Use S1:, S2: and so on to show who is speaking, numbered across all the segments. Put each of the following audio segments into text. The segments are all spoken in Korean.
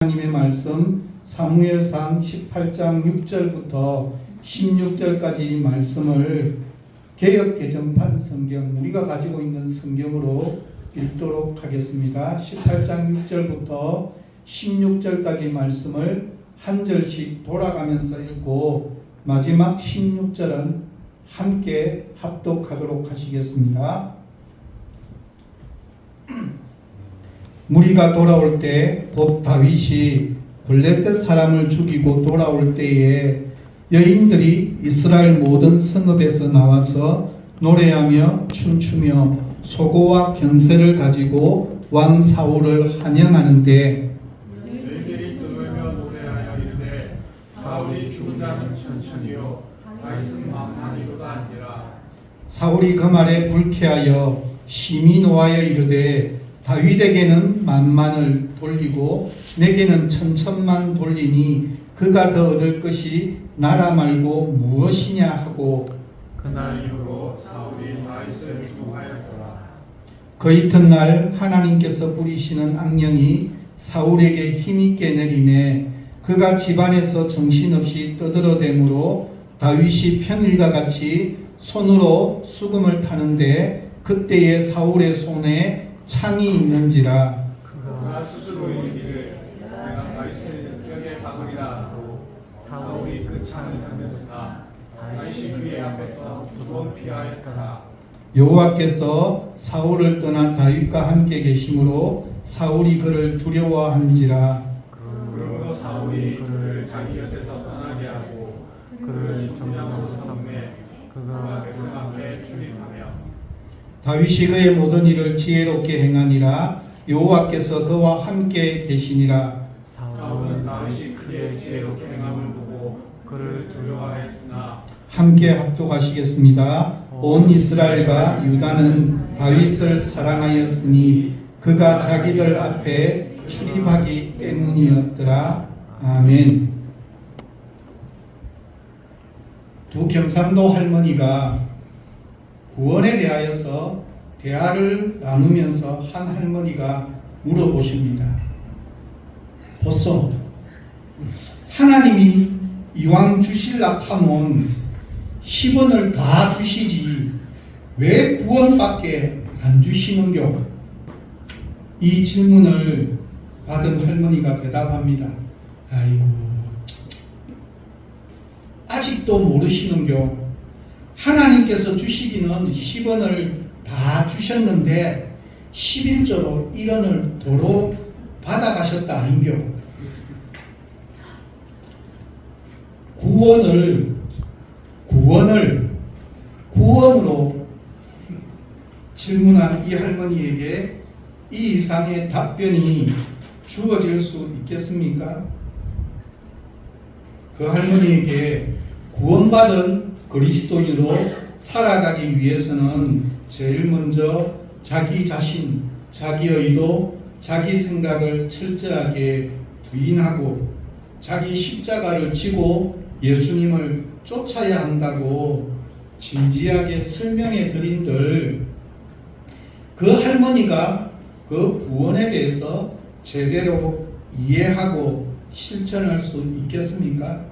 S1: 하나님의 말씀 사무엘상 18장 6절부터 16절까지 말씀을 개역 개정판 성경, 우리가 가지고 있는 성경으로 읽도록 하겠습니다. 18장 6절부터 16절까지 말씀을 한 절씩 돌아가면서 읽고 마지막 16절은 함께 합독하도록 하시겠습니다. 무리가 돌아올 때 곧 다윗이 블레셋 사람을 죽이고 돌아올 때에 여인들이 이스라엘 모든 성읍에서 나와서 노래하며 춤추며 소고와 병세를 가지고 왕 사울을 환영하는데,
S2: 너희들이 들으며 노래하여 이르되 사울이 죽은 자는 천천히요 다윗은 만만히로다 한지라.
S1: 사울이 그 말에 불쾌하여 심히 노하여 이르되 다윗에게는 만만을 돌리고 내게는 천천만 돌리니 그가 더 얻을 것이 나라 말고 무엇이냐 하고,
S2: 그날 이후로 사울이 다윗을 죽하였더라.
S1: 그 이튿날 하나님께서 부리시는 악령이 사울에게 힘있게 내리매 그가 집안에서 정신없이 떠들어대므로 다윗이 평일과 같이 손으로 수금을 타는데 그때에 사울의 손에 창이 있는지라.
S2: 그가 스스로 이르기를 내가 다윗을 벽에 박으리라 하고 사울이 그 창을 던졌으나 다윗이 그의 앞에서 두 번 피하였더라.
S1: 여호와께서 사울을 떠나 다윗과 함께 계심으로 사울이 그를 두려워한지라.
S2: 그러므로 사울이 그를 자기 곁에서 떠나게 하고 그를 정령으로 섬매 그가 그 앞에 출입하며
S1: 다윗이 그의 모든 일을 지혜롭게 행하니라. 여호와께서 그와 함께 계시니라.
S2: 사울은 다윗이 크게 지혜롭게 행함을 보고 그를 두려워하였으나
S1: 함께 합독하시겠습니다. 온 이스라엘과 유다는 다윗을 사랑하였으니 그가 자기들 앞에 출입하기 때문이었더라. 아멘. 두 경상도 할머니가 구원에 대하여서 대화를 나누면서 한 할머니가 물어보십니다. 보소, 하나님이 이왕 주실라 하면 10원을 다 주시지 왜 구원밖에 안 주시는겨? 이 질문을 받은 할머니가 대답합니다. 아이고, 아직도 모르시는겨? 하나님께서 주시기는 10원을 다 주셨는데 11조로 1원을 도로 받아가셨다 아닌겨? 구원으로 질문한 이 할머니에게 이 이상의 답변이 주어질 수 있겠습니까? 그 할머니에게 구원받은 그리스도인으로 살아가기 위해서는 제일 먼저 자기 자신, 자기 의도, 자기 생각을 철저하게 부인하고 자기 십자가를 지고 예수님을 쫓아야 한다고 진지하게 설명해 드린들 그 할머니가 그 구원에 대해서 제대로 이해하고 실천할 수 있겠습니까?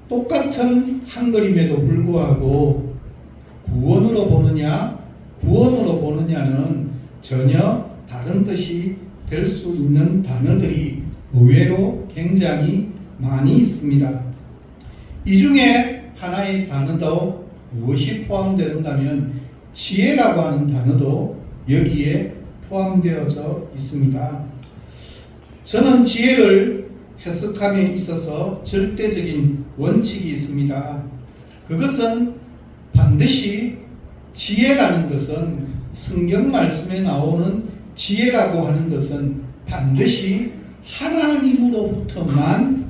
S1: 똑같은 한 그림에도 불구하고 구원으로 보느냐는 전혀 다른 뜻이 될 수 있는 단어들이 의외로 굉장히 많이 있습니다. 이 중에 하나의 단어도 무엇이 포함되는다면 지혜라고 하는 단어도 여기에 포함되어져 있습니다. 저는 지혜를 해석함에 있어서 절대적인 원칙이 있습니다. 그것은 반드시 지혜라는 것은 성경 말씀에 나오는 지혜라고 하는 것은 반드시 하나님으로부터만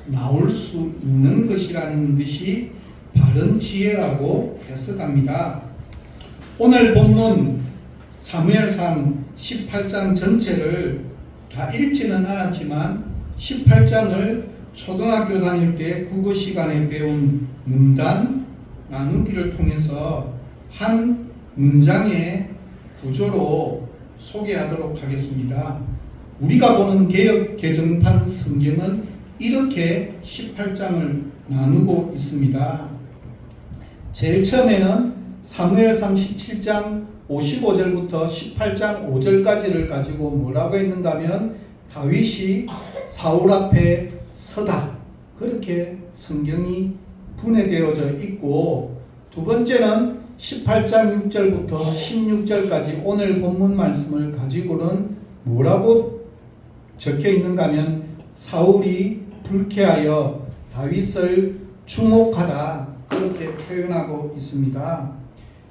S1: 나올 수 있는 것이라는 것이 바른 지혜라고 해석합니다. 오늘 본문 사무엘상 18장 전체를 다 읽지는 않았지만 18장을 초등학교 다닐 때 국어 시간에 배운 문단 나누기를 통해서 한 문장의 구조로 소개하도록 하겠습니다. 우리가 보는 개역 개정판 성경은 이렇게 18장을 나누고 있습니다. 제일 처음에는 사무엘상 17장 55절부터 18장 5절까지를 가지고 뭐라고 했는가 하면 다윗이 사울 앞에 서다, 그렇게 성경이 분해되어져 있고, 두 번째는 18장 6절부터 16절까지 오늘 본문 말씀을 가지고는 뭐라고 적혀 있는가 하면 사울이 불쾌하여 다윗을 주목하다, 그렇게 표현하고 있습니다.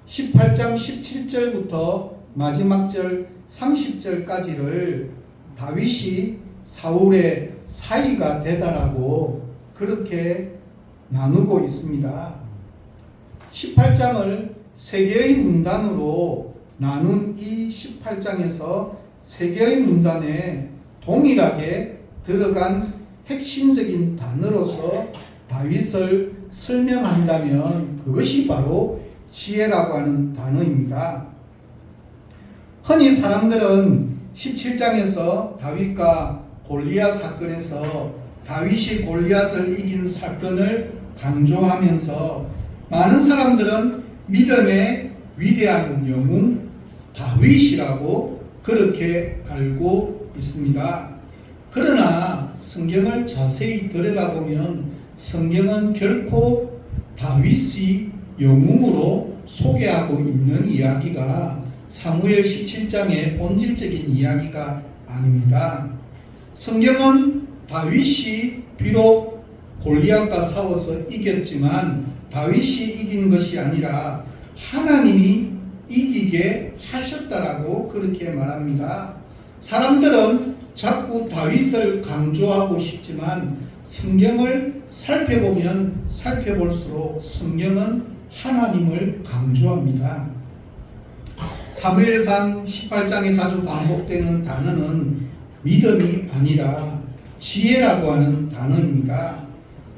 S1: 18장 17절부터 마지막 절 30절까지를 다윗이 사울의 사이가 되다라고 그렇게 나누고 있습니다. 18장을 세 개의 문단으로 나눈 이 18장에서 세 개의 문단에 동일하게 들어간 핵심적인 단어로서 다윗을 설명한다면 그것이 바로 지혜라고 하는 단어입니다. 흔히 사람들은 17장에서 다윗과 골리앗 사건에서 다윗이 골리앗을 이긴 사건을 강조하면서 많은 사람들은 믿음의 위대한 영웅 다윗이라고 그렇게 알고 있습니다. 그러나 성경을 자세히 들여다보면 성경은 결코 다윗이 영웅으로 소개하고 있는 이야기가 사무엘 17장의 본질적인 이야기가 아닙니다. 성경은 다윗이 비록 골리앗과 싸워서 이겼지만 다윗이 이긴 것이 아니라 하나님이 이기게 하셨다라고 그렇게 말합니다. 사람들은 자꾸 다윗을 강조하고 싶지만 성경을 살펴보면 살펴볼수록 성경은 하나님을 강조합니다. 사무엘상 18장에 자주 반복되는 단어는 믿음이 아니라 지혜라고 하는 단어입니다.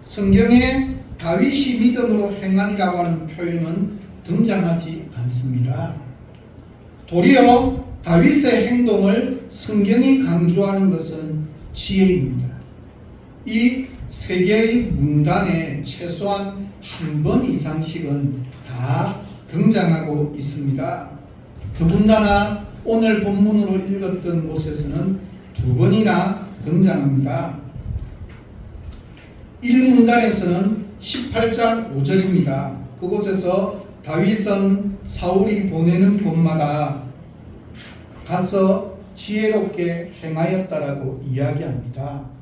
S1: 성경에 다윗이 믿음으로 행하니라고 하는 표현은 등장하지 않습니다. 도리어 다윗의 행동을 성경이 강조하는 것은 지혜입니다. 이 세 개의 문단에 최소한 한 번 이상씩은 다 등장하고 있습니다. 더군다나 오늘 본문으로 읽었던 곳에서는 두 번이나 등장합니다. 1문단에서는 18장 5절입니다. 그곳에서 다윗은 사울이 보내는 곳마다 가서 지혜롭게 행하였다라고 이야기합니다.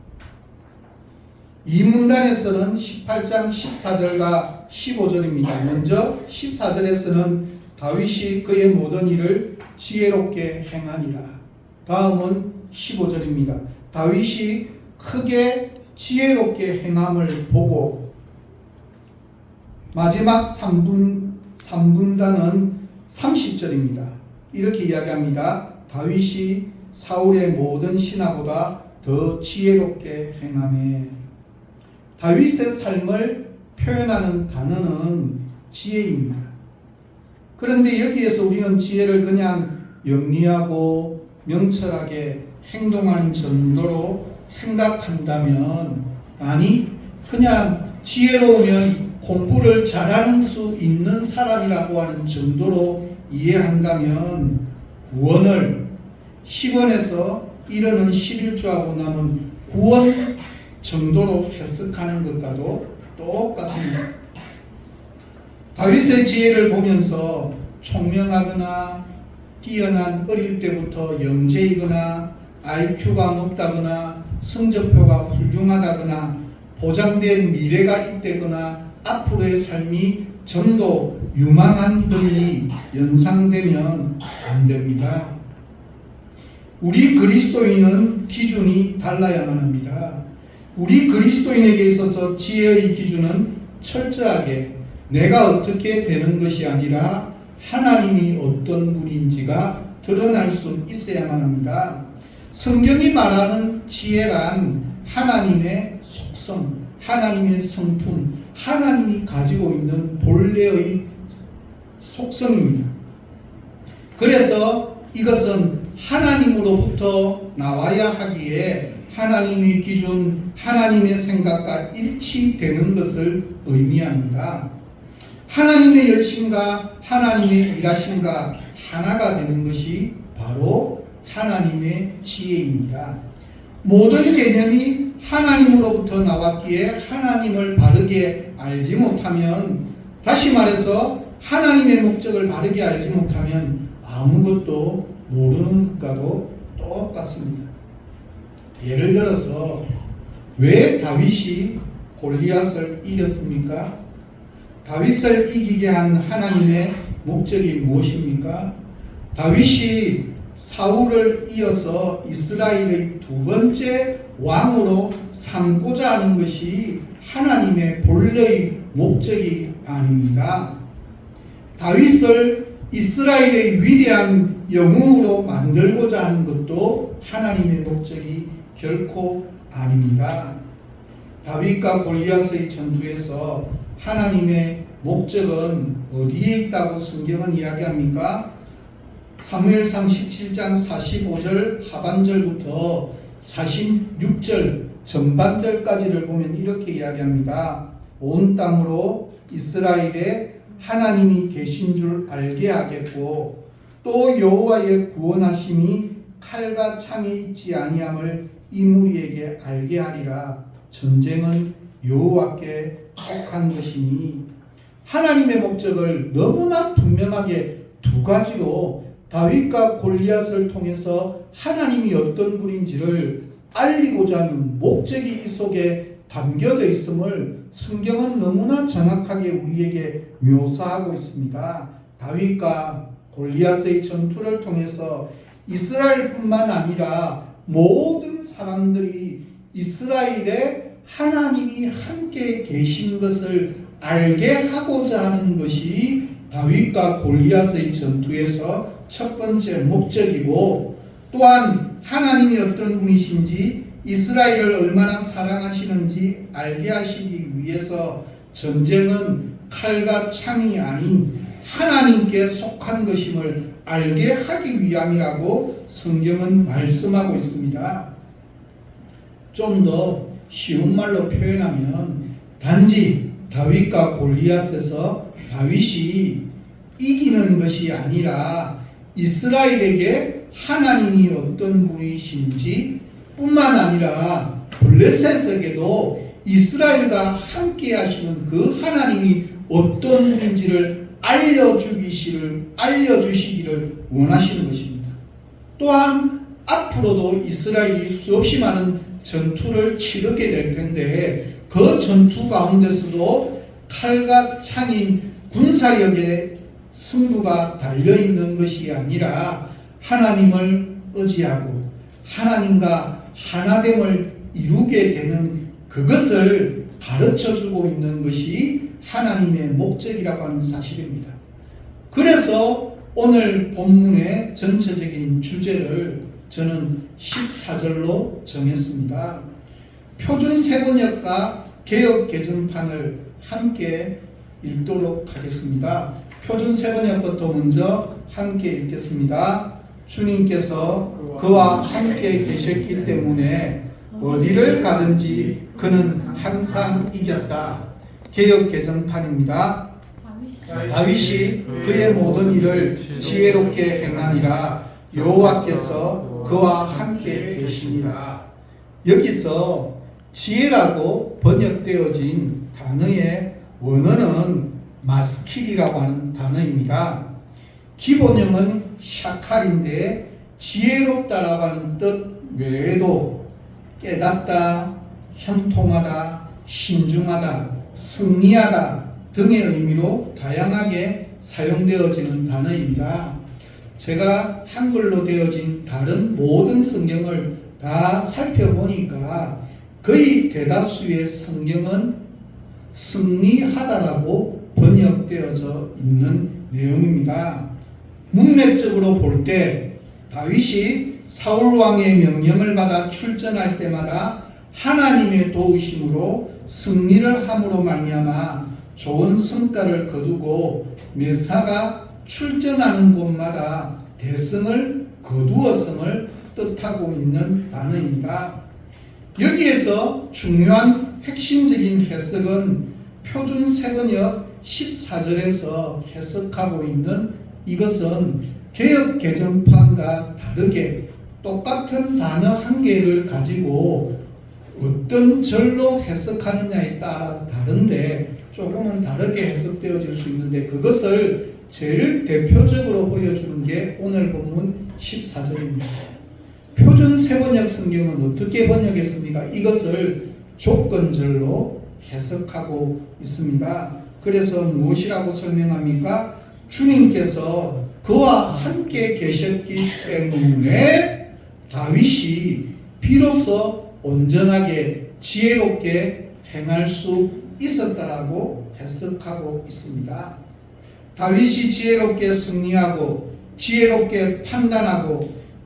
S1: 이 문단에서는 18장 14절과 15절입니다. 먼저 14절에서는 다윗이 그의 모든 일을 지혜롭게 행하니라. 다음은 15절입니다. 다윗이 크게 지혜롭게 행함을 보고, 마지막 3분단은 30절입니다. 이렇게 이야기합니다. 다윗이 사울의 모든 신하보다 더 지혜롭게 행하매. 다윗의 삶을 표현하는 단어는 지혜입니다. 그런데 여기에서 우리는 지혜를 그냥 영리하고 명철하게 행동하는 정도로 생각한다면, 아니, 그냥 지혜로우면 공부를 잘하는 수 있는 사람이라고 하는 정도로 이해한다면 구원을 10원에서 1원은 11조하고 남은 구원 정도로 해석하는 것과도 똑같습니다. 다윗의 지혜를 보면서 총명하거나 뛰어난 어릴 때부터 영재이거나 IQ가 높다거나 성적표가 훌륭하다거나 보장된 미래가 있다거나 앞으로의 삶이 전도 유망한 등이 연상되면 안 됩니다. 우리 그리스도인은 기준이 달라야만 합니다. 우리 그리스도인에게 있어서 지혜의 기준은 철저하게 내가 어떻게 되는 것이 아니라 하나님이 어떤 분인지가 드러날 수 있어야만 합니다. 성경이 말하는 지혜란 하나님의 속성, 하나님의 성품, 하나님이 가지고 있는 본래의 속성입니다. 그래서 이것은 하나님으로부터 나와야 하기에 하나님의 기준, 하나님의 생각과 일치되는 것을 의미합니다. 하나님의 열심과 하나님의 일하심과 하나가 되는 것이 바로 하나님의 지혜입니다. 모든 개념이 하나님으로부터 나왔기에 하나님을 바르게 알지 못하면, 다시 말해서 하나님의 목적을 바르게 알지 못하면 아무것도 모르는 것과도 똑같습니다. 예를 들어서 왜 다윗이 골리앗을 이겼습니까? 다윗을 이기게 한 하나님의 목적이 무엇입니까? 다윗이 사울을 이어서 이스라엘의 두 번째 왕으로 삼고자 하는 것이 하나님의 본래의 목적이 아닙니다. 다윗을 이스라엘의 위대한 영웅으로 만들고자 하는 것도 하나님의 목적이 결코 아닙니다. 다윗과 골리앗의 전투에서 하나님의 목적은 어디에 있다고 성경은 이야기합니까? 사무엘상 17장 45절 하반절부터 46절 전반절까지를 보면 이렇게 이야기합니다. 온 땅으로 이스라엘에 하나님이 계신 줄 알게 하겠고 또 여호와의 구원하심이 칼과 창에 있지 아니함을 이 무리에게 알게 하리라. 전쟁은 여호와께 속한 것이니. 하나님의 목적을 너무나 분명하게 두 가지로 다윗과 골리앗을 통해서 하나님이 어떤 분인지를 알리고자 하는 목적이 이 속에 담겨져 있음을 성경은 너무나 정확하게 우리에게 묘사하고 있습니다. 다윗과 골리앗의 전투를 통해서 이스라엘뿐만 아니라 모든 사람들이 이스라엘에 하나님이 함께 계신 것을 알게 하고자 하는 것이 다윗과 골리앗의 전투에서 첫 번째 목적이고, 또한 하나님이 어떤 분이신지 이스라엘을 얼마나 사랑하시는지 알게 하시기 위해서 전쟁은 칼과 창이 아닌 하나님께 속한 것임을 알게 하기 위함이라고 성경은 말씀하고 있습니다. 좀 더 쉬운 말로 표현하면 단지 다윗과 골리앗에서 다윗이 이기는 것이 아니라 이스라엘에게 하나님이 어떤 분이신지 뿐만 아니라 블레셋에게도 이스라엘과 함께 하시는 그 하나님이 어떤 분인지를 알려주시기를 원하시는 것입니다. 또한 앞으로도 이스라엘이 수없이 많은 전투를 치르게 될 텐데 그 전투 가운데서도 칼과 창인 군사력의 승부가 달려있는 것이 아니라 하나님을 의지하고 하나님과 하나됨을 이루게 되는 그것을 가르쳐주고 있는 것이 하나님의 목적이라고 하는 사실입니다. 그래서 오늘 본문의 전체적인 주제를 저는 14절로 정했습니다. 표준 세번역과 개역 개정판을 함께 읽도록 하겠습니다. 표준 세번역부터 먼저 함께 읽겠습니다. 주님께서 그와 함께 계셨기 때문에 어디를 가든지 그는 항상 이겼다. 개역 개정판입니다. 다윗이 그의 모든 일을 지혜롭게 행하니라. 여호와께서 그와 함께 계시니라. 여기서 지혜라고 번역되어진 단어의 원어는 마스킬이라고 하는 단어입니다. 기본형은 샤칼인데 지혜롭다라고 하는 뜻 외에도 깨닫다, 형통하다, 신중하다, 승리하다 등의 의미로 다양하게 사용되어지는 단어입니다. 제가 한글로 되어진 다른 모든 성경을 다 살펴보니까 거의 대다수의 성경은 승리하다라고 번역되어져 있는 내용입니다. 문맥적으로 볼 때 다윗이 사울 왕의 명령을 받아 출전할 때마다 하나님의 도우심으로 승리를 함으로 말미암아 좋은 성과를 거두고 메사가 출전하는 곳마다 대승을 거두어성을 뜻하고 있는 단어입니다. 여기에서 중요한 핵심적인 해석은 표준 세번역 14절에서 해석하고 있는 이것은 개역 개정판과 다르게 똑같은 단어 한 개를 가지고 어떤 절로 해석하느냐에 따라 다른데 조금은 다르게 해석되어질 수 있는데 그것을 제일 대표적으로 보여주는 게 오늘 본문 14절입니다. 표준 세번역 성경은 어떻게 번역했습니까? 이것을 조건절로 해석하고 있습니다. 그래서 무엇이라고 설명합니까? 주님께서 그와 함께 계셨기 때문에 다윗이 비로소 온전하게 지혜롭게 행할 수 있었다라고 해석하고 있습니다. 다윗이 지혜롭게 승리하고 지혜롭게 판단하고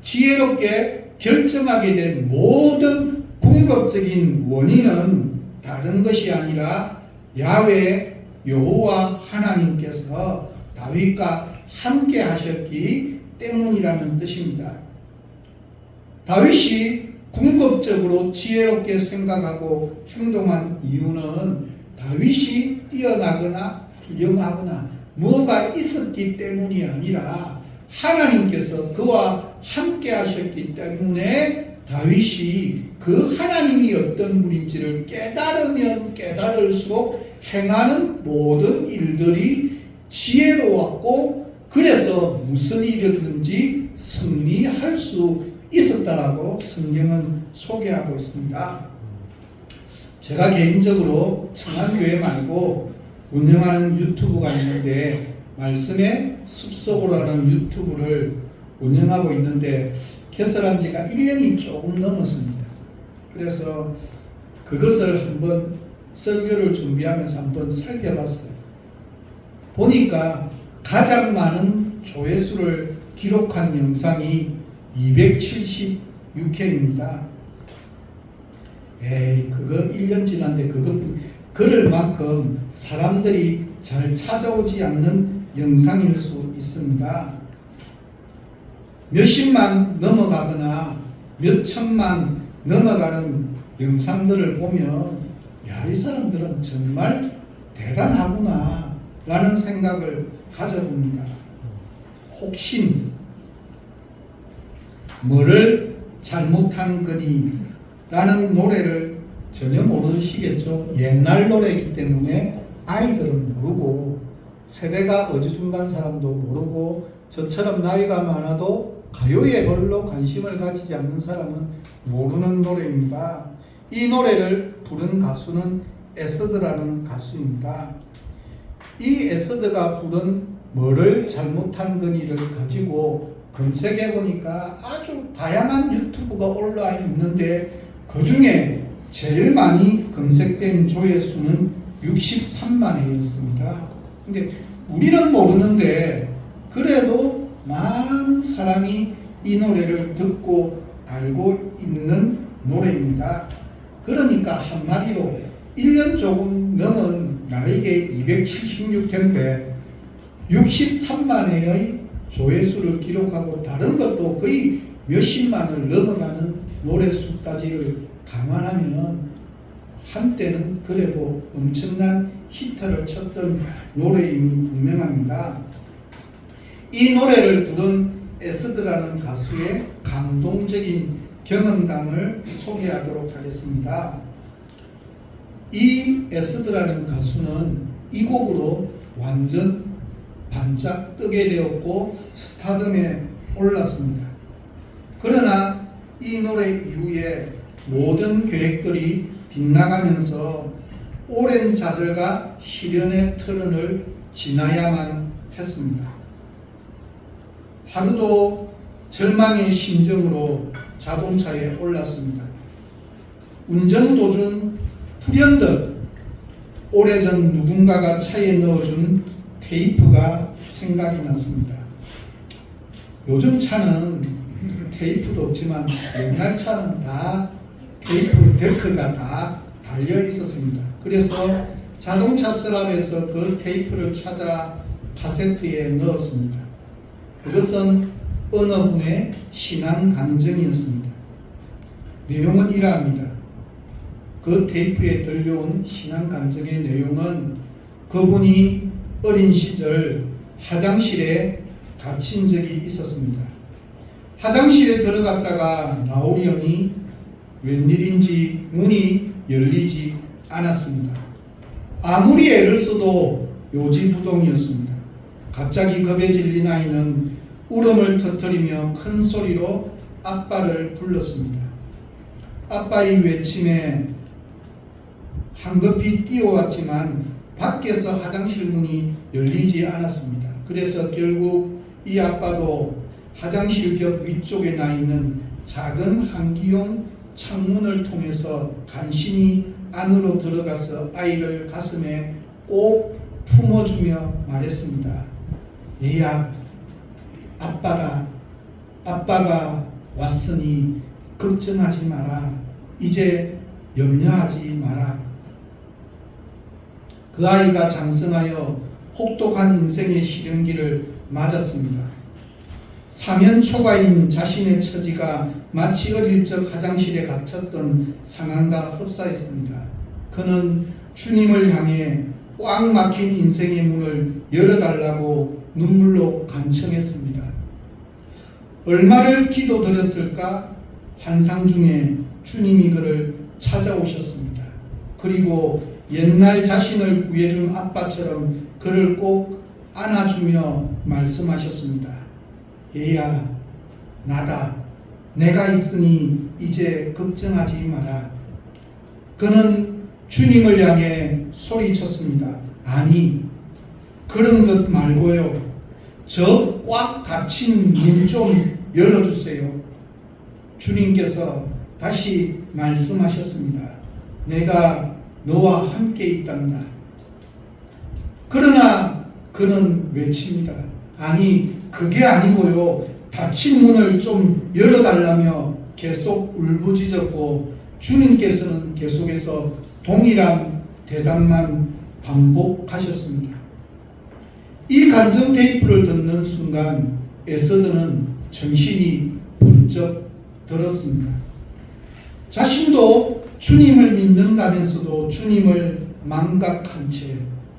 S1: 지혜롭게 결정하게 된 모든 궁극적인 원인은 다른 것이 아니라 야훼 여호와 하나님께서 다윗과 함께 하셨기 때문이라는 뜻입니다. 다윗이 궁극적으로 지혜롭게 생각하고 행동한 이유는 다윗이 뛰어나거나 훌륭하거나 뭐가 있었기 때문이 아니라 하나님께서 그와 함께 하셨기 때문에 다윗이 그 하나님이 어떤 분인지를 깨달으면 깨달을수록 행하는 모든 일들이 지혜로웠고 그래서 무슨 일이든지 승리할 수 있었다라고 성경은 소개하고 있습니다. 제가 개인적으로 청안교회 말고 운영하는 유튜브가 있는데 말씀의 숲속으로라는 유튜브를 운영하고 있는데 개설한 지가 1년이 조금 넘었습니다. 그래서 그것을 한번 설교를 준비하면서 한번 살펴봤어요. 보니까 가장 많은 조회수를 기록한 영상이 276회입니다. 그거 1년 지났는데 그럴 만큼 사람들이 잘 찾아오지 않는 영상일 수 있습니다. 몇십만 넘어가거나 몇천만 넘어가는 영상들을 보면 이 사람들은 정말 대단하구나 라는 생각을 가져봅니다. 혹신 뭐를 잘못한 거니 라는 노래를 전혀 모르시겠죠. 옛날 노래이기 때문에 아이들은 모르고 세대가 어지중간 사람도 모르고 저처럼 나이가 많아도 가요에 별로 관심을 가지지 않는 사람은 모르는 노래입니다. 이 노래를 부른 가수는 에스더라는 가수입니다. 이 에스더가 부른 뭐를 잘못한 거니를 가지고 검색해 보니까 아주 다양한 유튜브가 올라와 있는데 그 중에 제일 많이 검색된 조회수는 63만 회였습니다. 근데 우리는 모르는데 그래도 많은 사람이 이 노래를 듣고 알고 있는 노래입니다. 그러니까 한마디로 1년 조금 넘은 나에게 276회인데 63만 회의 조회수를 기록하고 다른 것도 거의 몇십만을 넘어가는 노래수까지를 감안하면 한때는 그래도 엄청난 히트를 쳤던 노래임이 분명합니다. 이 노래를 부른 에스더라는 가수의 감동적인 경험담을 소개하도록 하겠습니다. 이 에스더라는 가수는 이 곡으로 완전 반짝 뜨게 되었고 스타덤에 올랐습니다. 그러나 이 노래 이후에 모든 계획들이 빗나가면서 오랜 좌절과 시련의 터널을 지나야만 했습니다. 하루도 절망의 심정으로 자동차에 올랐습니다. 운전 도중 불현듯 오래전 누군가가 차에 넣어준 테이프가 생각이 났습니다. 요즘 차는 테이프도 없지만 옛날 차는 다 테이프 데크가 다 달려 있었습니다. 그래서 자동차 서랍에서 그 테이프를 찾아 카세트에 넣었습니다. 그것은 어느 분의 신앙 간증이었습니다. 내용은 이러합니다. 그 테이프에 들려온 신앙 간증의 내용은 그분이 어린 시절 화장실에 갇힌 적이 있었습니다. 화장실에 들어갔다가 나오려니 웬일인지 문이 열리지 않았습니다. 아무리 애를 써도 요지부동이었습니다. 갑자기 겁에 질린 아이는 울음을 터뜨리며 큰 소리로 아빠를 불렀습니다. 아빠의 외침에 황급히 뛰어왔지만 밖에서 화장실 문이 열리지 않았습니다. 그래서 결국 이 아빠도 화장실 벽 위쪽에 나 있는 작은 한기용 창문을 통해서 간신히 안으로 들어가서 아이를 가슴에 꼭 품어주며 말했습니다. 얘야, 아빠가 왔으니 걱정하지 마라. 이제 염려하지 마라. 그 아이가 장성하여 혹독한 인생의 시련기를 맞았습니다. 사면초가인 자신의 처지가 마치 어릴 적 화장실에 갇혔던 상황과 흡사했습니다. 그는 주님을 향해 꽉 막힌 인생의 문을 열어달라고 눈물로 간청했습니다. 얼마를 기도드렸을까? 환상 중에 주님이 그를 찾아오셨습니다. 그리고 옛날 자신을 구해준 아빠처럼 그를 꼭 안아주며 말씀하셨습니다. 얘야, 나다. 내가 있으니 이제 걱정하지 마라. 그는 주님을 향해 소리쳤습니다. 아니, 그런 것 말고요. 저 꽉 닫힌 문 좀 열어주세요. 주님께서 다시 말씀하셨습니다. 내가 너와 함께 있단다. 그러나 그는 외칩니다. 아니, 그게 아니고요. 닫힌 문을 좀 열어달라며 계속 울부짖었고 주님께서는 계속해서 동일한 대답만 반복하셨습니다. 이 간증 테이프를 듣는 순간 에서드는 정신이 번쩍 들었습니다. 자신도 주님을 믿는다면서도 주님을 망각한 채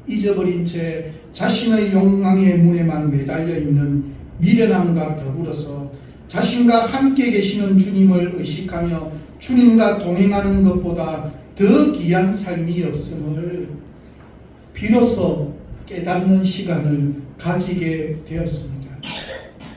S1: 잊어버린 채 자신의 욕망의 문에만 매달려 있는 미련함과 더불어서 자신과 함께 계시는 주님을 의식하며 주님과 동행하는 것보다 더 귀한 삶이 없음을 비로소 깨닫는 시간을 가지게 되었습니다.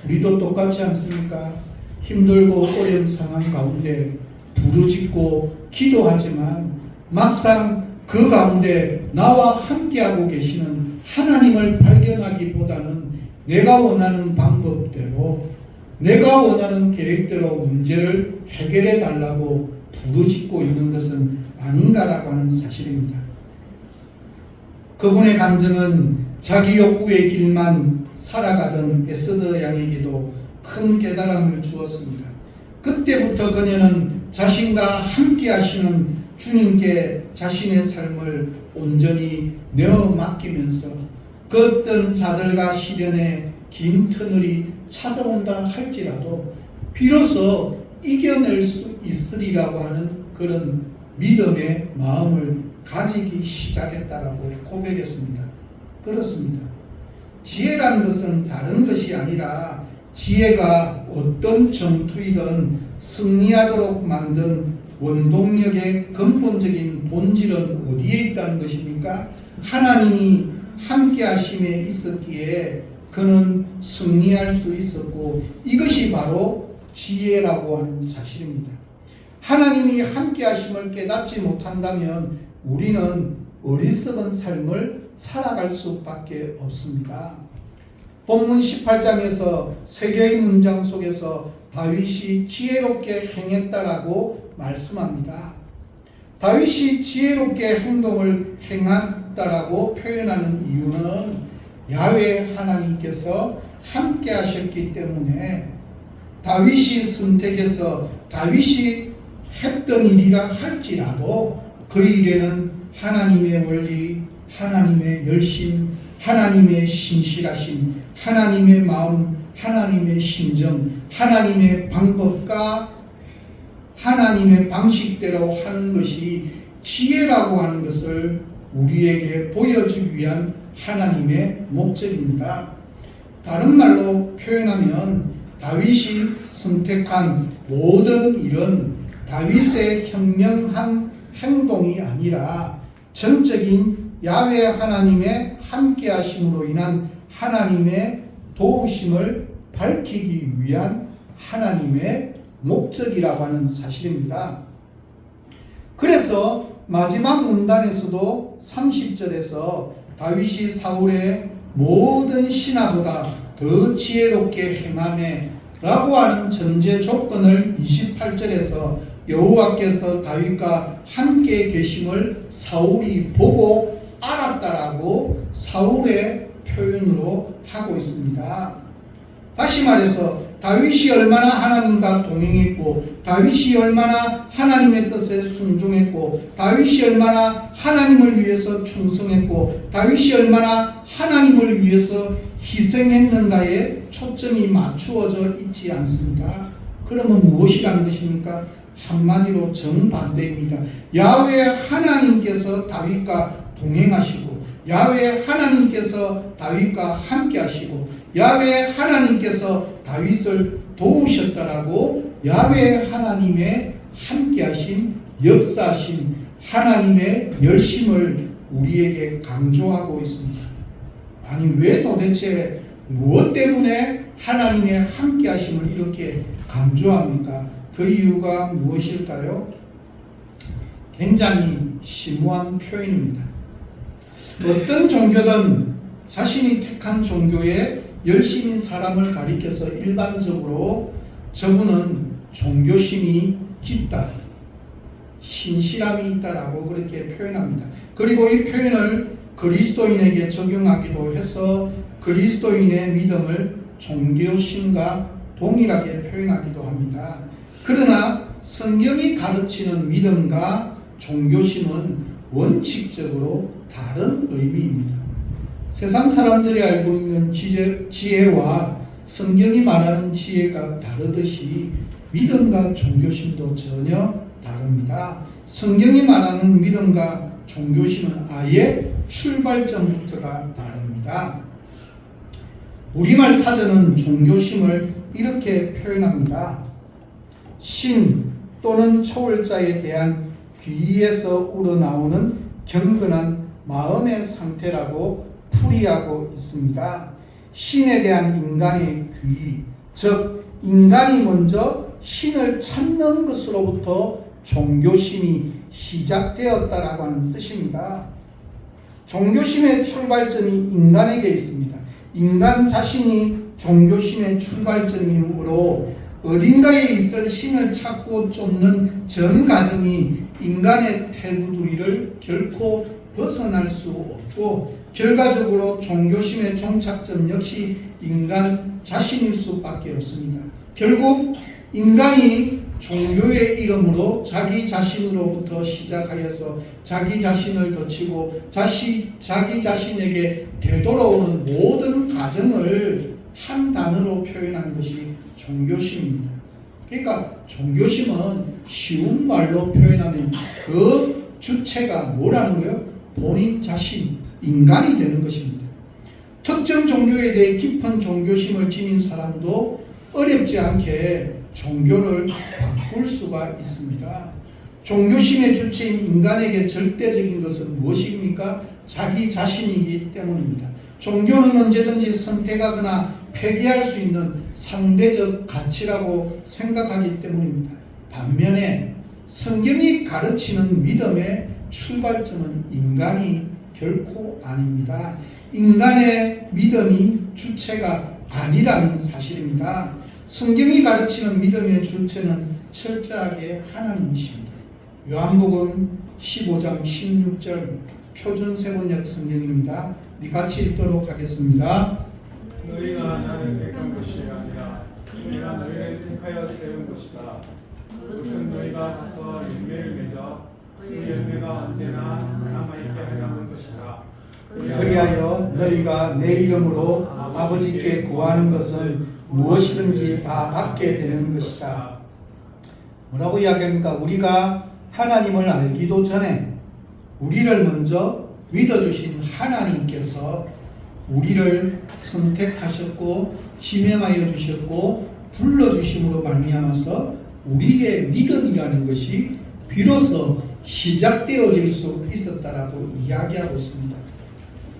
S1: 우리도 똑같지 않습니까? 힘들고 어려운 상황 가운데 부르짖고 기도하지만 막상 그 가운데 나와 함께하고 계시는 하나님을 발견하기보다는 내가 원하는 방법대로 내가 원하는 계획대로 문제를 해결해 달라고 부르짖고 있는 것은 아닌가라고 하는 사실입니다. 그분의 감정은 자기 욕구의 길만 살아가던 에스더 양에게도 큰 깨달음을 주었습니다. 그때부터 그녀는 자신과 함께 하시는 주님께 자신의 삶을 온전히 내어 맡기면서 그 어떤 좌절과 시련의 긴 터널이 찾아온다 할지라도 비로소 이겨낼 수 있으리라고 하는 그런 믿음의 마음을 가지기 시작했다라고 고백했습니다. 그렇습니다. 지혜라는 것은 다른 것이 아니라 지혜가 어떤 전투이든 승리하도록 만든 원동력의 근본적인 본질은 어디에 있다는 것입니까? 하나님이 함께 하심에 있었기에 그는 승리할 수 있었고 이것이 바로 지혜라고 하는 사실입니다. 하나님이 함께 하심을 깨닫지 못한다면 우리는 어리석은 삶을 살아갈 수밖에 없습니다. 본문 18장에서 세 개의 문장 속에서 다윗이 지혜롭게 행했다라고 말씀합니다. 다윗이 지혜롭게 행동을 행했다라고 표현하는 이유는 야훼 하나님께서 함께 하셨기 때문에 다윗이 선택해서 다윗이 했던 일이라 할지라도 그 일에는 하나님의 원리, 하나님의 열심, 하나님의 신실하심, 하나님의 마음, 하나님의 심정, 하나님의 방법과 하나님의 방식대로 하는 것이 지혜라고 하는 것을 우리에게 보여주기 위한 하나님의 목적입니다. 다른 말로 표현하면 다윗이 선택한 모든 일은 다윗의 현명한 행동이 아니라 전적인 야훼 하나님의 함께하심으로 인한 하나님의 도우심을 밝히기 위한 하나님의 목적이라고 하는 사실입니다. 그래서 마지막 문단에서도 30절에서 다윗이 사울의 모든 신하보다 더 지혜롭게 행하네 라고 하는 전제 조건을 28절에서 여호와께서 다윗과 함께 계심을 사울이 보고 알았다라고 사울의 표현으로 하고 있습니다. 다시 말해서 다윗이 얼마나 하나님과 동행했고, 다윗이 얼마나 하나님의 뜻에 순종했고, 다윗이 얼마나 하나님을 위해서 충성했고, 다윗이 얼마나 하나님을 위해서 희생했는가에 초점이 맞추어져 있지 않습니다. 그러면 무엇이라는 것입니까? 한마디로 정반대입니다. 야훼 하나님께서 다윗과 동행하시고, 야훼 하나님께서 다윗과 함께하시고, 야훼 하나님께서 다윗을 도우셨다라고 야훼 하나님의 함께하신 역사하신 하나님의 열심을 우리에게 강조하고 있습니다. 아니 왜 도대체 무엇 때문에 하나님의 함께하심을 이렇게 강조합니까? 그 이유가 무엇일까요? 굉장히 심오한 표현입니다. 어떤 종교든 자신이 택한 종교에 열심인 사람을 가리켜서 일반적으로 저분은 종교심이 깊다, 신실함이 있다라고 그렇게 표현합니다. 그리고 이 표현을 그리스도인에게 적용하기도 해서 그리스도인의 믿음을 종교심과 동일하게 표현하기도 합니다. 그러나 성경이 가르치는 믿음과 종교심은 원칙적으로 다른 의미입니다. 세상 사람들이 알고 있는 지혜와 성경이 말하는 지혜가 다르듯이 믿음과 종교심도 전혀 다릅니다. 성경이 말하는 믿음과 종교심은 아예 출발점부터가 다릅니다. 우리말 사전은 종교심을 이렇게 표현합니다. 신 또는 초월자에 대한 귀에서 우러나오는 경건한 마음의 상태라고 풀이하고 있습니다. 신에 대한 인간의 귀, 즉 인간이 먼저 신을 찾는 것으로부터 종교심이 시작되었다라고 하는 뜻입니다. 종교심의 출발점이 인간에게 있습니다. 인간 자신이 종교심의 출발점이므로 어딘가에 있을 신을 찾고 쫓는 전 과정이 인간의 테두리를 결코 벗어날 수 없고 결과적으로 종교심의 종착점 역시 인간 자신일 수밖에 없습니다. 결국 인간이 종교의 이름으로 자기 자신으로부터 시작하여서 자기 자신을 거치고 자기 자신에게 되돌아오는 모든 과정을 한 단어로 표현하는 것이 종교심입니다. 그러니까 종교심은 쉬운 말로 표현하면 그 주체가 뭐라는 거예요? 본인 자신, 인간이 되는 것입니다. 특정 종교에 대해 깊은 종교심을 지닌 사람도 어렵지 않게 종교를 바꿀 수가 있습니다. 종교심의 주체인 인간에게 절대적인 것은 무엇입니까? 자기 자신이기 때문입니다. 종교는 언제든지 선택하거나 폐기할 수 있는 상대적 가치라고 생각하기 때문입니다. 반면에 성경이 가르치는 믿음의 출발점은 인간이 결코 아닙니다. 인간의 믿음이 주체가 아니라는 사실입니다. 성경이 가르치는 믿음의 주체는 철저하게 하나님이십니다. 요한복음 15장 16절 표준 세번역 성경입니다. 우리 같이 읽도록 하겠습니다.
S2: 너희가 나를 택한 것이 아니라 내가 너희를 택하여 세운 것이다. 그것은 너희가 가서 열매를 맺어 그 열매가 언제나 남아있게 하려는 것이다.
S1: 그리하여 너희가 내 이름으로 아버지께 구하는 것은 무엇이든지 다 받게 되는 것이다. 뭐라고 이야기합니까? 우리가 하나님을 알기도 전에 우리를 먼저 믿어주신 하나님께서 우리를 선택하셨고 지명하여 주셨고 불러주심으로 말미암아서 우리의 믿음이라는 것이 비로소 시작되어질 수 있었다라고 이야기하고 있습니다.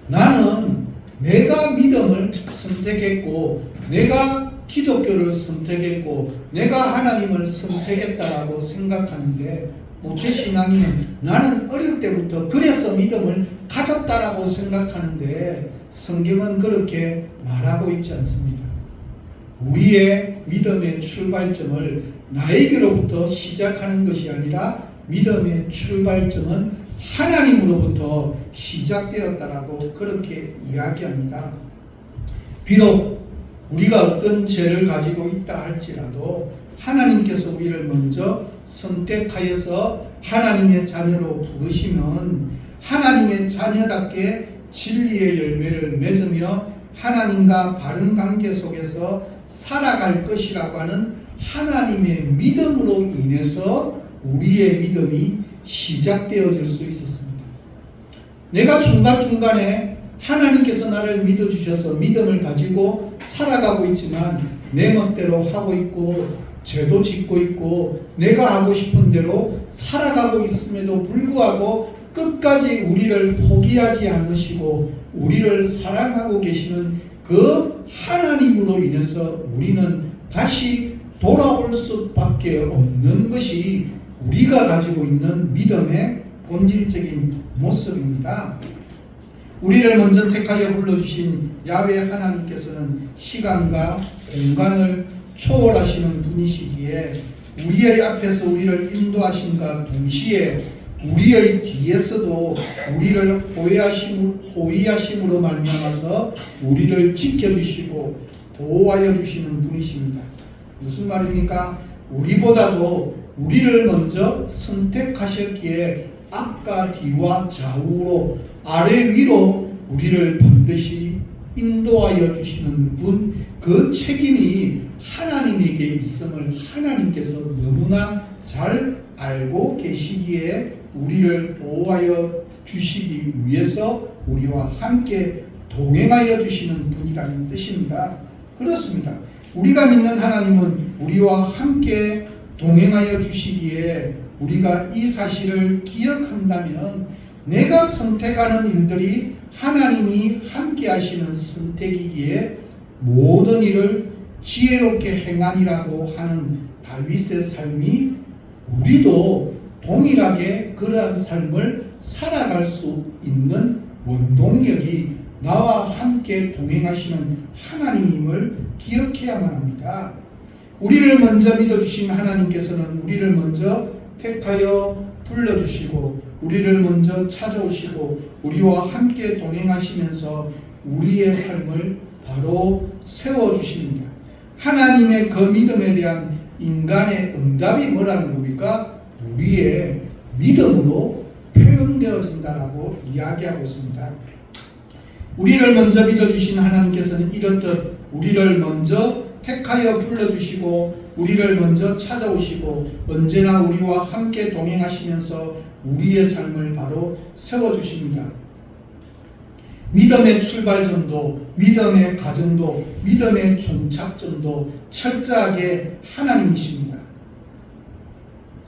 S1: 나는 내가 믿음을 선택했고 내가 기독교를 선택했고 내가 하나님을 선택했다라고 생각하는데 모태신앙인은 나는 어릴 때부터 그래서 믿음을 가졌다라고 생각하는데 성경은 그렇게 말하고 있지 않습니다. 우리의 믿음의 출발점을 나에게로부터 시작하는 것이 아니라 믿음의 출발점은 하나님으로부터 시작되었다라고 그렇게 이야기합니다. 비록 우리가 어떤 죄를 가지고 있다 할지라도 하나님께서 우리를 먼저 선택하여서 하나님의 자녀로 부르시면 하나님의 자녀답게 진리의 열매를 맺으며 하나님과 바른 관계 속에서 살아갈 것이라고 하는 하나님의 믿음으로 인해서 우리의 믿음이 시작되어질 수 있었습니다. 내가 중간중간에 하나님께서 나를 믿어주셔서 믿음을 가지고 살아가고 있지만 내 멋대로 하고 있고 죄도 짓고 있고 내가 하고 싶은 대로 살아가고 있음에도 불구하고 끝까지 우리를 포기하지 않으시고 우리를 사랑하고 계시는 그 하나님으로 인해서 우리는 다시 돌아올 수밖에 없는 것이 우리가 가지고 있는 믿음의 본질적인 모습입니다. 우리를 먼저 택하여 불러주신 야훼 하나님께서는 시간과 공간을 초월하시는 분이시기에 우리의 앞에서 우리를 인도하심과 동시에 우리의 뒤에서도 우리를 호위하심으로 말미암아서 우리를 지켜주시고 보호하여 주시는 분이십니다. 무슨 말입니까? 우리보다도 우리를 먼저 선택하셨기에 앞과 뒤와 좌우로 아래 위로 우리를 반드시 인도하여 주시는 분, 그 책임이 하나님에게 있음을 하나님께서 너무나 잘 알고 계시기에 우리를 보호하여 주시기 위해서 우리와 함께 동행하여 주시는 분이라는 뜻입니다. 그렇습니다. 우리가 믿는 하나님은 우리와 함께 동행하여 주시기에 우리가 이 사실을 기억한다면 내가 선택하는 일들이 하나님이 함께 하시는 선택이기에 모든 일을 지혜롭게 행하니라고 하는 다윗의 삶이 우리도 동일하게 그러한 삶을 살아갈 수 있는 원동력이 나와 함께 동행하시는 하나님임을 기억해야만 합니다. 우리를 먼저 믿어주신 하나님께서는 우리를 먼저 택하여 불러주시고 우리를 먼저 찾아오시고 우리와 함께 동행하시면서 우리의 삶을 바로 세워주십니다. 하나님의 그 믿음에 대한 인간의 응답이 뭐라는 겁니까? 우리의 믿음으로 표현되어진다라고 이야기하고 있습니다. 우리를 먼저 믿어주신 하나님께서는 이렇듯 우리를 먼저 택하여 불러주시고 우리를 먼저 찾아오시고 언제나 우리와 함께 동행하시면서 우리의 삶을 바로 세워주십니다. 믿음의 출발점도 믿음의 가정도 믿음의 종착점도 철저하게 하나님이십니다.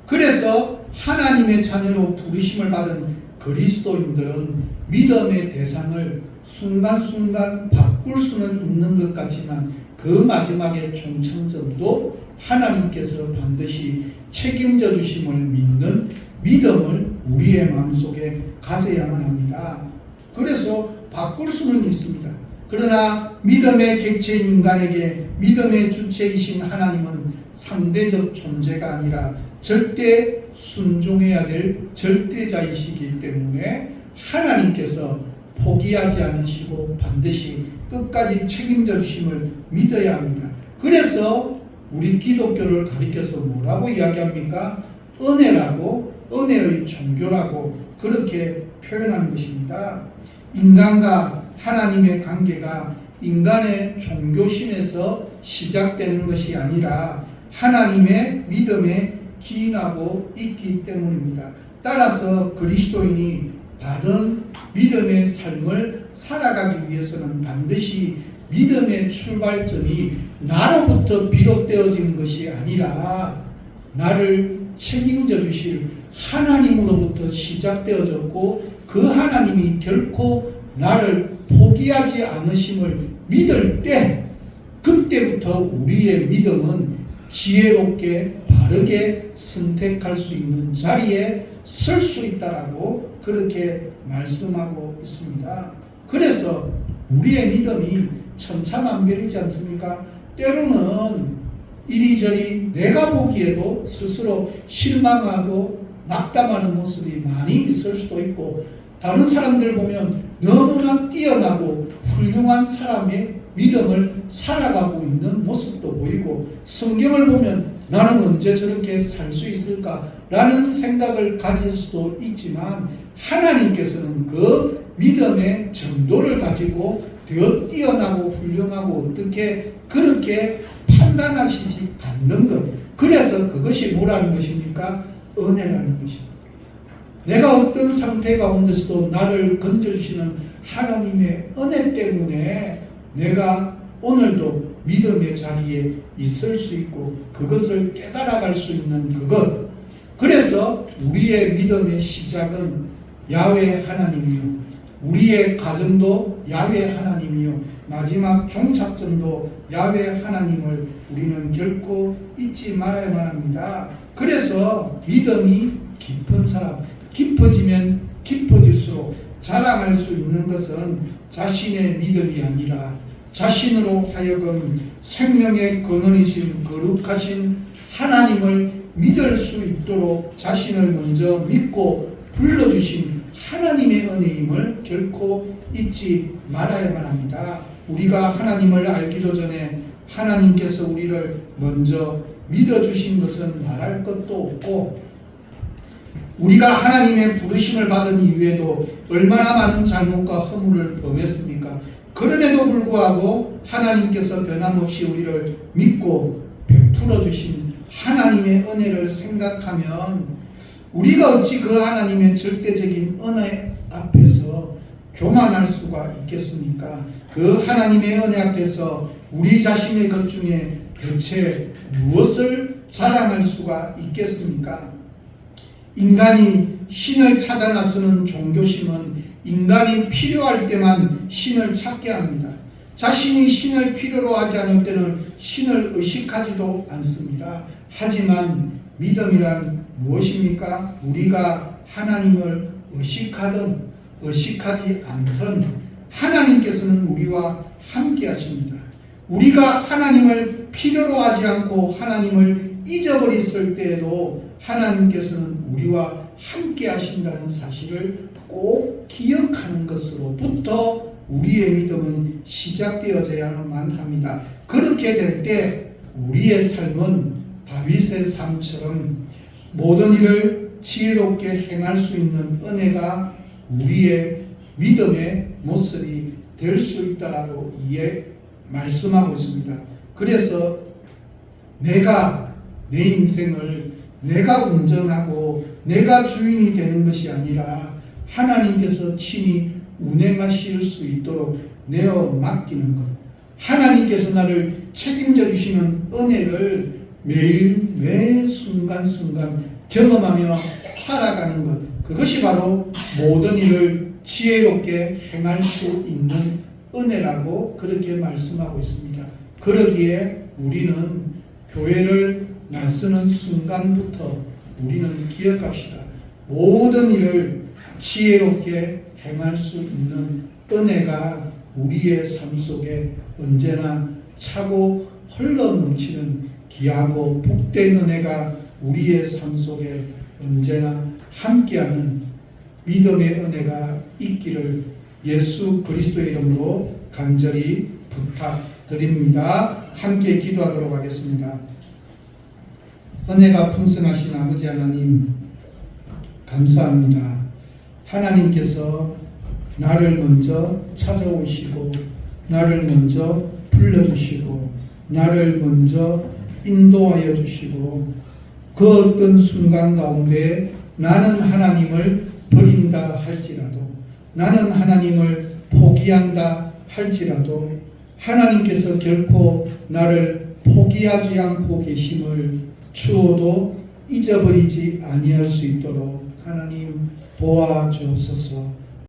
S1: 그래서 하나님의 자녀로 부르심을 받은 그리스도인들은 믿음의 대상을 순간순간 바꿀 수는 있는 것 같지만 그 마지막의 종착점도 하나님께서 반드시 책임져 주심을 믿는 믿음을 우리의 마음속에 가져야만 합니다. 그래서 바꿀 수는 있습니다. 그러나 믿음의 객체인 인간에게 믿음의 주체이신 하나님은 상대적 존재가 아니라 절대 순종해야 될 절대자이시기 때문에 하나님께서 포기하지 않으시고 반드시 끝까지 책임져 주심을 믿어야 합니다. 그래서 우리 기독교를 가리켜서 뭐라고 이야기합니까? 은혜라고, 은혜의 종교라고 그렇게 표현하는 것입니다. 인간과 하나님의 관계가 인간의 종교심에서 시작되는 것이 아니라 하나님의 믿음에 기인하고 있기 때문입니다. 따라서 그리스도인이 바른 믿음의 삶을 살아가기 위해서는 반드시 믿음의 출발점이 나로부터 비롯되어지는 것이 아니라 나를 책임져 주실 하나님으로부터 시작되어졌고 그 하나님이 결코 나를 포기하지 않으심을 믿을 때 그때부터 우리의 믿음은 지혜롭게 바르게 선택할 수 있는 자리에 설 수 있다라고 그렇게 말씀하고 있습니다. 그래서 우리의 믿음이 천차만별이지 않습니까? 때로는 이리저리 내가 보기에도 스스로 실망하고 낙담하는 모습이 많이 있을 수도 있고 다른 사람들 보면 너무나 뛰어나고 훌륭한 사람의 믿음을 살아가고 있는 모습도 보이고 성경을 보면 나는 언제 저렇게 살 수 있을까라는 생각을 가질 수도 있지만 하나님께서는 그 믿음의 정도를 가지고 더 뛰어나고 훌륭하고 어떻게 그렇게 판단하시지 않는 것. 그래서 그것이 뭐라는 것입니까? 은혜라는 것입니다. 내가 어떤 상태 가운데서도 나를 건져주시는 하나님의 은혜 때문에 내가 오늘도 믿음의 자리에 있을 수 있고 그것을 깨달아갈 수 있는 그것. 그래서 우리의 믿음의 시작은 야훼 하나님이요, 우리의 가정도 야훼 하나님이요, 마지막 종착점도 야훼 하나님을 우리는 결코 잊지 말아야만 합니다. 그래서 믿음이 깊은 사람, 깊어지면 깊어질수록 자랑할 수 있는 것은 자신의 믿음이 아니라 자신으로 하여금 생명의 근원이신 거룩하신 하나님을 믿을 수 있도록 자신을 먼저 믿고 불러주신 하나님의 은혜임을 결코 잊지 말아야만 합니다. 우리가 하나님을 알기도 전에 하나님께서 우리를 먼저 믿어주신 것은 말할 것도 없고 우리가 하나님의 부르심을 받은 이후에도 얼마나 많은 잘못과 허물을 범했습니까? 그럼에도 불구하고 하나님께서 변함없이 우리를 믿고 베풀어 주신 하나님의 은혜를 생각하면 우리가 어찌 그 하나님의 절대적인 은혜 앞에서 교만할 수가 있겠습니까? 그 하나님의 은혜 앞에서 우리 자신의 것 중에 대체 무엇을 자랑할 수가 있겠습니까? 인간이 신을 찾아 나서는 종교심은 인간이 필요할 때만 신을 찾게 합니다. 자신이 신을 필요로 하지 않을 때는 신을 의식하지도 않습니다. 하지만 믿음이란 무엇입니까? 우리가 하나님을 의식하든 의식하지 않든 하나님께서는 우리와 함께 하십니다. 우리가 하나님을 필요로 하지 않고 하나님을 잊어버렸을 때에도 하나님께서는 우리와 함께 하신다는 사실을 꼭 기억하는 것으로부터 우리의 믿음은 시작되어져야만 합니다. 그렇게 될 때 우리의 삶은 다윗의 삶처럼 모든 일을 지혜롭게 행할 수 있는 은혜가 우리의 믿음의 모습이 될 수 있다라고 말씀하고 있습니다. 그래서 내가 내 인생을 내가 운전하고 내가 주인이 되는 것이 아니라 하나님께서 친히 운행하실 수 있도록 내어 맡기는 것. 하나님께서 나를 책임져 주시는 은혜를 매일 매 순간순간 경험하며 살아가는 것. 그것이 바로 모든 일을 지혜롭게 행할 수 있는 은혜라고 그렇게 말씀하고 있습니다. 그러기에 우리는 교회를 나서는 순간부터 우리는 기억합시다. 모든 일을 지혜롭게 행할 수 있는 은혜가 우리의 삶 속에 언제나 차고 흘러 넘치는 귀하고 복된 은혜가 우리의 삶 속에 언제나 함께하는 믿음의 은혜가 있기를 예수 그리스도의 이름으로 간절히 부탁드립니다. 함께 기도하도록 하겠습니다. 은혜가 풍성하신 아버지 하나님 감사합니다. 하나님께서 나를 먼저 찾아오시고 나를 먼저 불러주시고 나를 먼저 인도하여 주시고 그 어떤 순간 가운데 나는 하나님을 버린다 할지라도 나는 하나님을 포기한다 할지라도 하나님께서 결코 나를 포기하지 않고 계심을 추호도 잊어버리지 아니할 수 있도록 하나님 도와주옵소서.